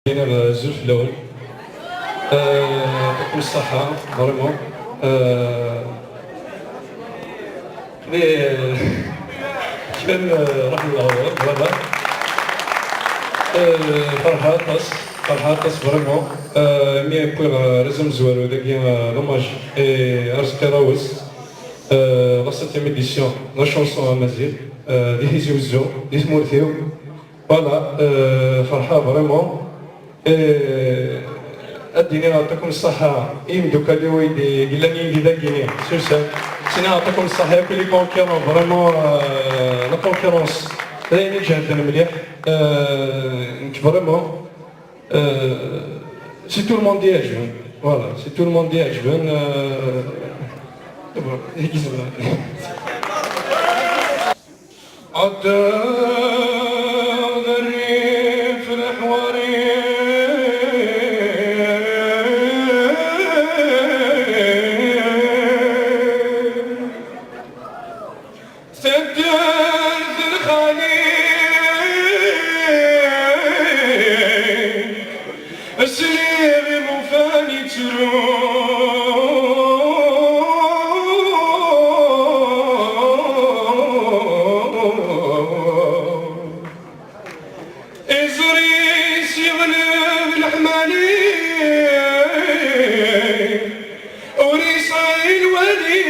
الزول في الاول يعطيكم الصحة فريمون كان راح نلعب فوالا فرحة طاس فريمون مي بوغ ريزون زوالو داكي دوماج رزقي راوس لا سيتيام إديسيون لا شونسون امازيغ دي هيزي وزو دي سمورثيو فوالا فرحة فريمون الدنيا يعطيكم الصحة دوكا اللي ويدي قلاني دي داكيني سوسا سينا يعطيكم الصحة كل كونكيرون فريمون لا كونكيرونس دايما جاهدين مليح فريمون سي تو الموند يعجبن فوالا سي تو الموند يعجبن هيك زعما السرير مفاني إزريس يغلب الحمالي وريصة الولي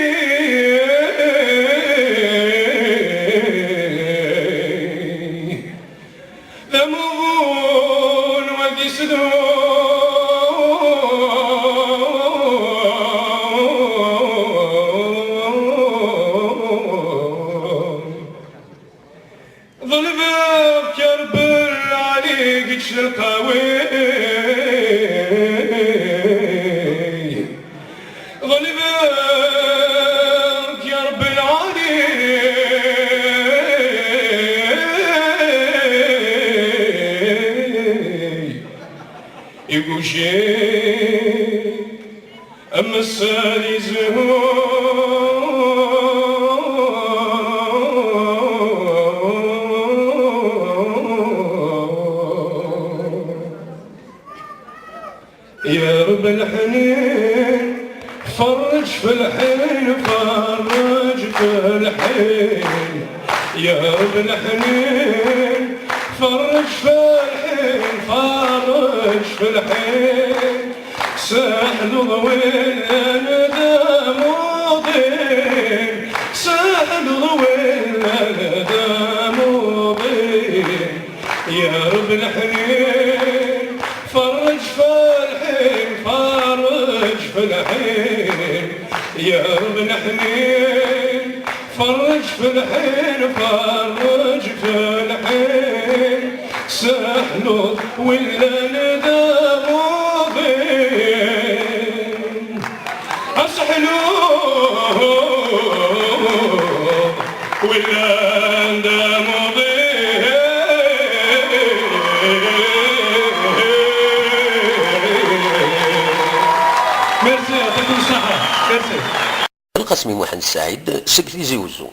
ذمون ودي سدون ظلمك كربل عليك القوي ظلمك يا رب العالي يقول شيء أما السالي يا رب الحنين فرج في الحين فرج في الحين يا رب الحنين فرج في الحين فرج في الحين سهل ضوي الندم وضين سهل ضوي الندم وضين يا رب الحنين فرج في فرج في الحين يا رب الحنين فرج في الحين فرج في الحين سهل ولا ندم وضين أسحلو ولا ندم القاسمي محمد السعيد سكرتير زيوزو.